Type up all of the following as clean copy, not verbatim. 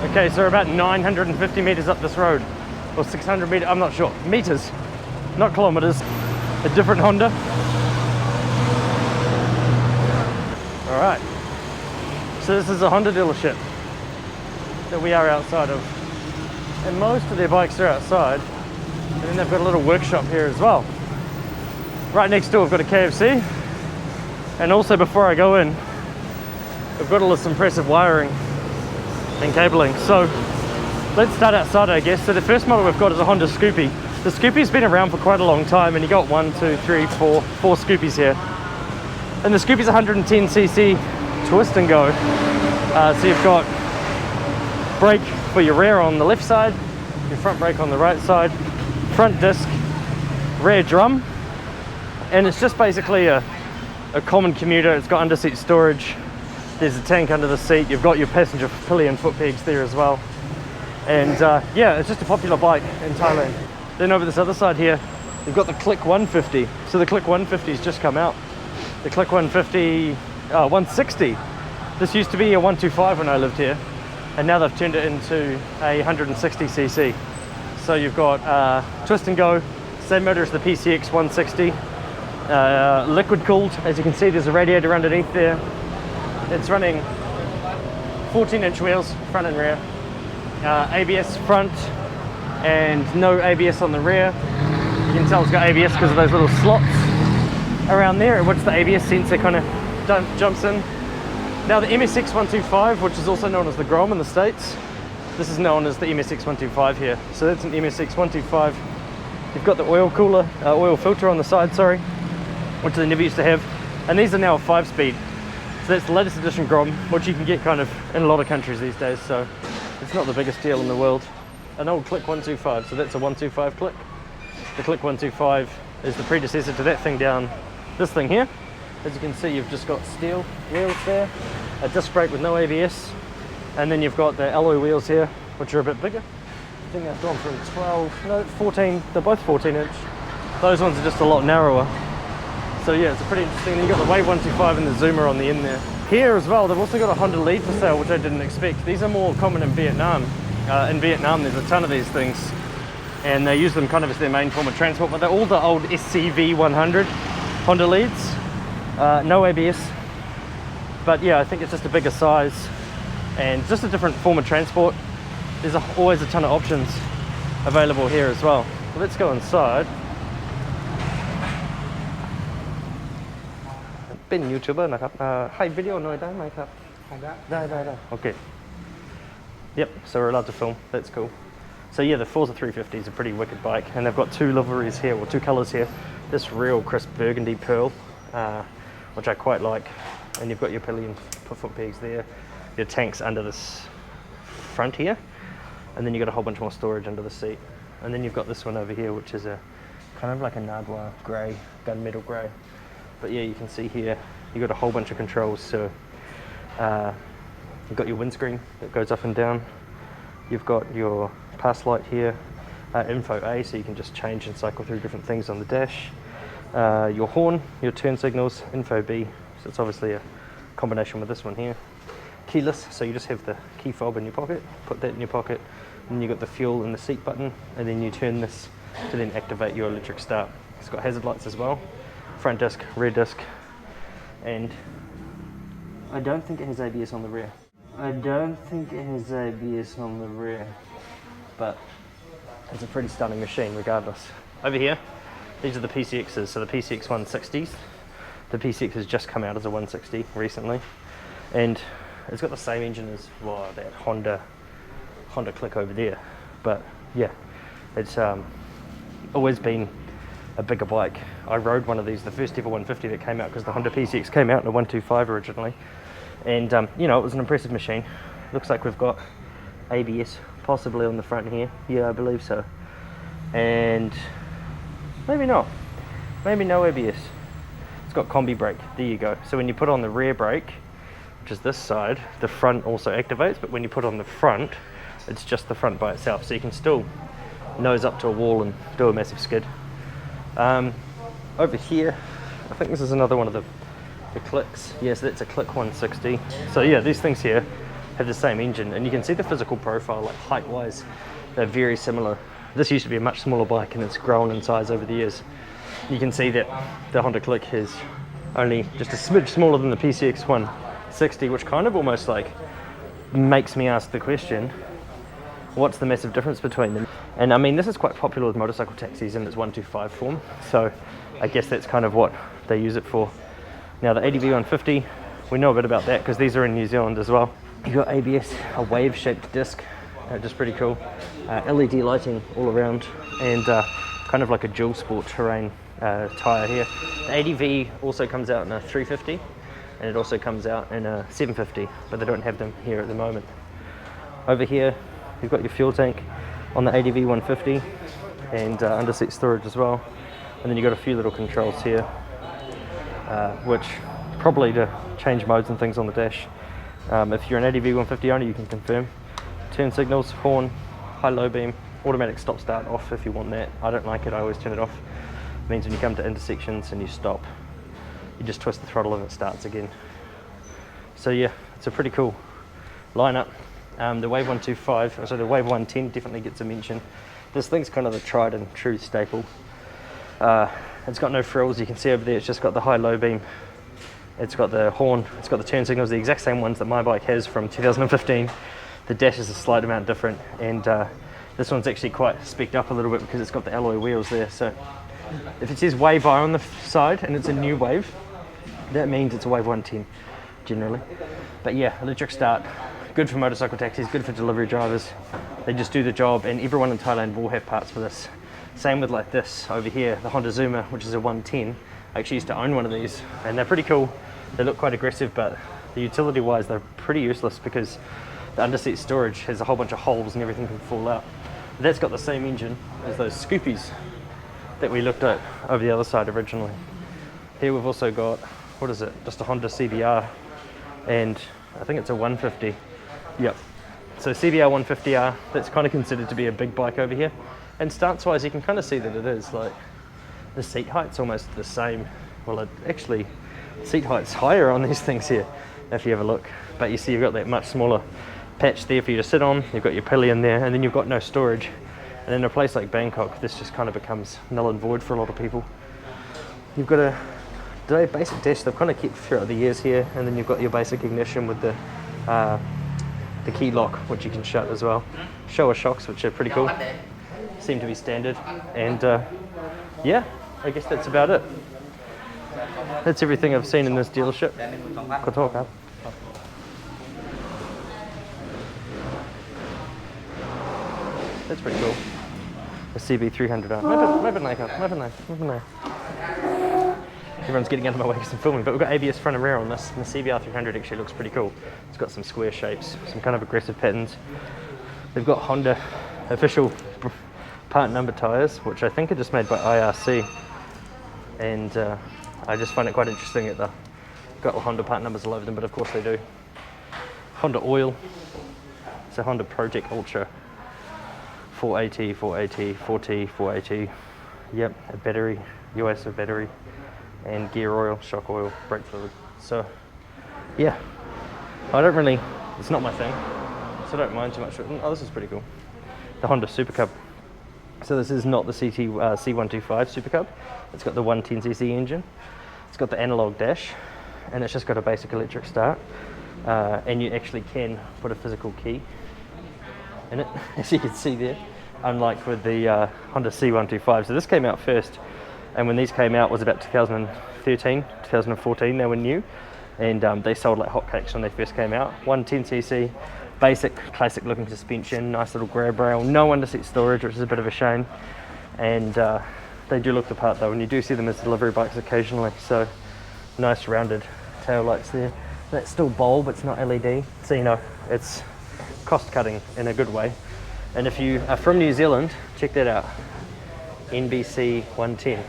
Okay, so we're about 950 meters up this road, or 600 meters, I'm not sure. Meters, not kilometers. A different Honda. All right. So this is a Honda dealership that we are outside of. And most of their bikes are outside. And then they've got a little workshop here as well. Right next door, we've got a KFC. And also before I go in, we've got all this impressive wiring and cabling. So let's start outside, I guess. So the first model we've got is a Honda Scoopy. The Scoopy's been around for quite a long time, and you got 4 Scoopies here. And the Scoopy's 110cc twist and go. So you've got brake for your rear on the left side, your front brake on the right side, front disc, rear drum, and it's just basically a common commuter. It's got under seat storage. There's a tank under the seat. You've got your passenger pillion foot pegs there as well. And yeah, it's just a popular bike in Thailand. Then over this other side here, you've got the Click 150. So the Click 150's just come out. The Click 150 160. This used to be a 125 when I lived here, and now they've turned it into a 160cc. So you've got twist and go, same motor as the PCX 160, liquid cooled. As you can see, there's a radiator underneath there. It's running 14-inch wheels, front and rear, ABS front, and no ABS on the rear. You can tell it's got ABS because of those little slots around there, which the ABS sensor kind of jumps in. Now the MSX 125, which is also known as the Grom in the States, this is known as the MSX 125 here. So that's an MSX 125. You've got the oil cooler, oil filter on the side, sorry, which they never used to have. And these are now a 5-speed. So that's the latest edition Grom, which you can get kind of in a lot of countries these days. So it's not the biggest deal in the world. An old Click 125, so that's a 125 Click. The Click 125 is the predecessor to that thing down this thing here. As you can see, you've just got steel wheels there, a disc brake with no ABS, and then you've got the alloy wheels here, which are a bit bigger. I think they've gone from 14, they're both 14-inch. Those ones are just a lot narrower. So yeah, it's a pretty interesting. Then you've got the Wave 125 and the Zoomer on the end there. Here as well, they've also got a Honda Lead for sale, which I didn't expect. These are more common in Vietnam. In Vietnam, there's a ton of these things, and they use them kind of as their main form of transport, but they're all the old SCV 100 Honda Leads. No ABS, but yeah, I think it's just a bigger size and just a different form of transport. There's always a ton of options available here as well. So let's go inside.เป็น YouTuber นะครับให้วิดีโอหน่อยได้ไหมครับได้ Okay. Yep, so we're allowed to film. That's cool. So yeah, the Forza 350 is a pretty wicked bike, and they've got 2 liveries here, or 2 colors here. This real crisp burgundy pearl, which I quite like, and you've got your pillion foot pegs there, your tanks under this front here, and then you've got a whole bunch more storage under the seat. And then you've got this one over here, which is a kind of like a Nardwar grey, gunmetal grey. But yeah, you can see here, you've got a whole bunch of controls. So you've got your windscreen that goes up and down. You've got your pass light here, info A, so you can just change and cycle through different things on the dash. Your horn, your turn signals, info B, so it's obviously a combination with this one here. Keyless, so you just have the key fob in your pocket, put that in your pocket, and you've got the fuel and the seat button, and then you turn this to then activate your electric start. It's got hazard lights as well, front disc, rear disc, and I don't think it has ABS on the rear. But it's a pretty stunning machine regardless. Over here, these are the PCXs, so the PCX 160s. The PCX has just come out as a 160 recently, and it's got the same engine as that Honda Click over there. But yeah, it's always been a bigger bike. I rode one of these, the first ever 150 that came out, because the Honda PCX came out in a 125 originally, and you know, it was an impressive machine. Looks like we've got ABS possibly on the front here. Yeah, I believe so. And maybe not. Maybe no ABS. It's got combi brake. There you go. So when you put on the rear brake, which is this side, the front also activates, but when you put on the front, it's just the front by itself. So you can still nose up to a wall and do a massive skid. Over here, I think this is another one of the Clicks. Yes, that's a Click 160. So yeah, these things here have the same engine, and you can see the physical profile, like height-wise, they're very similar. This used to be a much smaller bike, and it's grown in size over the years. You can see that the Honda Click is only just a smidge smaller than the PCX 160, which kind of almost like makes me ask the question, what's the massive difference between them? And I mean, this is quite popular with motorcycle taxis in its 125 form, so I guess that's kind of what they use it for. Now the ADV 150, we know a bit about that because these are in New Zealand as well. You've got ABS, a wave-shaped disc, just pretty cool. LED lighting all around, and kind of like a dual sport terrain tyre here. The ADV also comes out in a 350, and it also comes out in a 750, but they don't have them here at the moment. Over here, you've got your fuel tank on the ADV 150, and under-seat storage as well. And then you've got a few little controls here, which probably to change modes and things on the dash. If you're an ADV 150 owner, you can confirm. Turn signals, horn, high-low beam, automatic stop-start off if you want that. I don't like it, I always turn it off. It means when you come to intersections and you stop, you just twist the throttle and it starts again. So yeah, it's a pretty cool lineup. The Wave 125, so the Wave 110 definitely gets a mention. This thing's kind of the tried and true staple. It's got no frills, you can see over there it's just got the high-low beam. It's got the horn, it's got the turn signals, the exact same ones that my bike has from 2015. The dash is a slight amount different, and this one's actually quite specced up a little bit because it's got the alloy wheels there. So if it says Wave I on the side and it's a new Wave, that means it's a Wave 110 generally. But yeah, electric start, good for motorcycle taxis, good for delivery drivers. They just do the job, and everyone in Thailand will have parts for this. Same with like this over here, the Honda Zuma, which is a 110. I actually used to own one of these, and they're pretty cool. They look quite aggressive, but the utility wise they're pretty useless because the under-seat storage has a whole bunch of holes and everything can fall out. That's got the same engine as those Scoopies that we looked at over the other side originally. Here we've also got, what is it, just a Honda CBR, and I think it's a 150. Yep. So CBR 150R, that's kind of considered to be a big bike over here. And stance wise you can kind of see that it is, like the seat height's almost the same. Well, it actually, seat height's higher on these things here if you have a look. But you see you've got that much smaller patch there for you to sit on, you've got your pillion there, and then you've got no storage. And in a place like Bangkok, this just kind of becomes null and void for a lot of people. You've got a basic dash they've kind of kept throughout the years here, and then you've got your basic ignition with the key lock, which you can shut as well. Shower shocks, which are pretty cool, seem to be standard. And yeah, I guess that's about it. That's everything I've seen in this dealership. Kotoka. That's pretty cool. The CB300R. Everyone's getting out of my way because I'm filming, but we've got ABS front and rear on this, and the CBR300 actually looks pretty cool. It's got some square shapes, some kind of aggressive patterns. They've got Honda official part number tyres, which I think are just made by IRC, and I just find it quite interesting that they've got Honda part numbers all over them, but of course they do. Honda oil, so Honda Project Ultra, 4AT, 4AT, 4T, 4AT, yep, a battery, US battery, and gear oil, shock oil, brake fluid. So yeah, it's not my thing, so I don't mind too much. Oh, this is pretty cool. The Honda Super Cub. So this is not the C125 Super Cub. It's got the 110cc engine. It's got the analog dash, and it's just got a basic electric start. And you actually can put a physical key in it, as you can see there, unlike with the Honda C125. So this came out first, and when these came out was about 2013, 2014, they were new, and they sold like hotcakes when they first came out. 110cc, basic, classic looking suspension, nice little grab rail, no under-seat storage, which is a bit of a shame, and they do look the part though, and you do see them as delivery bikes occasionally. So nice rounded tail lights there. That's still bulb, it's not LED, so you know, it's cost cutting in a good way. And if you are from New Zealand, check that out, NBC 110.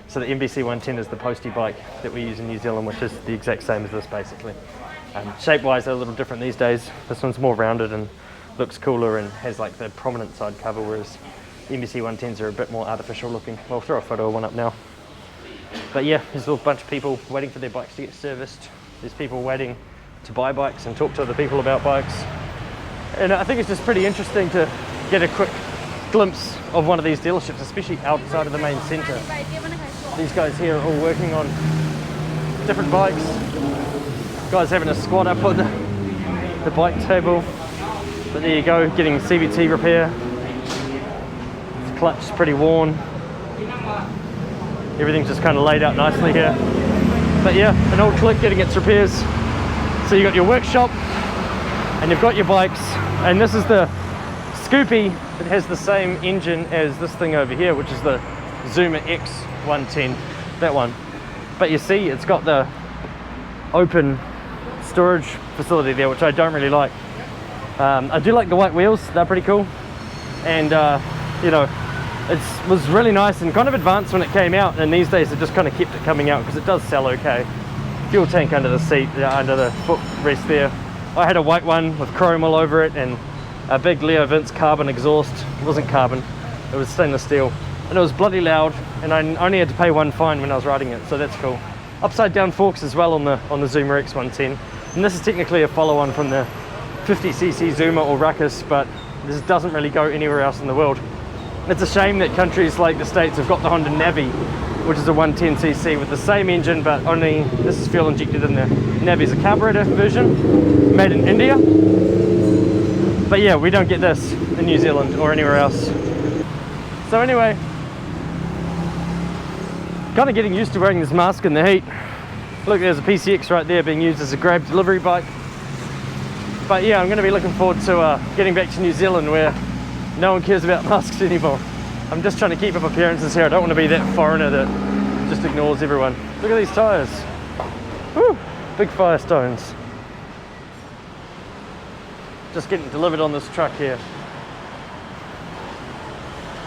So the NBC 110 is the postie bike that we use in New Zealand, which is the exact same as this basically. Shape wise they're a little different these days. This one's more rounded and looks cooler and has like the prominent side cover, whereas the NBC 110s are a bit more artificial looking. I'll throw a photo of one up now. But yeah, there's a bunch of people waiting for their bikes to get serviced. There's people waiting to buy bikes and talk to other people about bikes. And I think it's just pretty interesting to get a quick glimpse of one of these dealerships, especially outside of the main centre. These guys here are all working on different bikes. Guys having a squat up on the bike table. But there you go, getting CVT repair. The clutch's pretty worn. Everything's just kind of laid out nicely here. But yeah, an old click getting its repairs. So you got your workshop and you've got your bikes, and this is the Scoopy that has the same engine as this thing over here, which is the Zuma X110, that one. But you see, it's got the open storage facility there, which I don't really like. I do like the white wheels, they're pretty cool. And you know, it was really nice and kind of advanced when it came out, and these days it just kind of kept it coming out because it does sell okay. Fuel tank under the seat, under the footrest there. I had a white one with chrome all over it and a big Leo Vince carbon exhaust. It wasn't carbon, it was stainless steel. And it was bloody loud, and I only had to pay one fine when I was riding it, so that's cool. Upside down forks as well on the Zuma X110. And this is technically a follow-on from the 50cc Zuma or Ruckus, but this doesn't really go anywhere else in the world. It's a shame that countries like the States have got the Honda Navi, which is a 110cc with the same engine, but only this is fuel injected in there. Navi's a carburetor version, made in India. But yeah, we don't get this in New Zealand or anywhere else. So anyway, kind of getting used to wearing this mask in the heat. Look, there's a PCX right there being used as a Grab delivery bike. But yeah, I'm going to be looking forward to getting back to New Zealand where no one cares about masks anymore. I'm just trying to keep up appearances here. I don't want to be that foreigner that just ignores everyone. Look at these tyres. Woo, big Firestones. Just getting delivered on this truck here.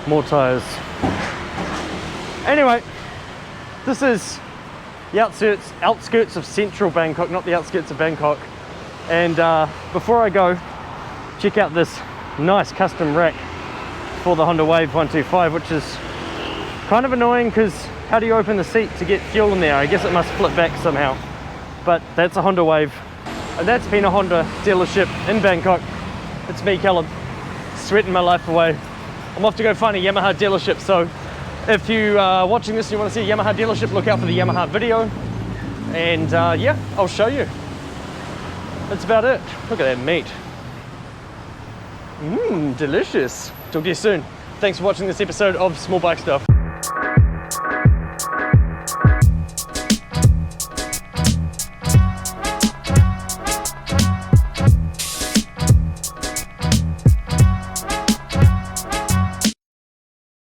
More tyres. Anyway, this is the outskirts of central Bangkok, not the outskirts of Bangkok. And before I go, check out this nice custom rack for the Honda Wave 125, which is kind of annoying because how do you open the seat to get fuel in there? I guess it must flip back somehow. But that's a Honda Wave. And that's been a Honda dealership in Bangkok. It's me, Callum, sweating my life away. I'm off to go find a Yamaha dealership, so if you are watching this and you want to see a Yamaha dealership, look out for the Yamaha video. And yeah, I'll show you. That's about it. Look at that meat. Delicious. Talk to you soon. Thanks for watching this episode of Small Bike Stuff.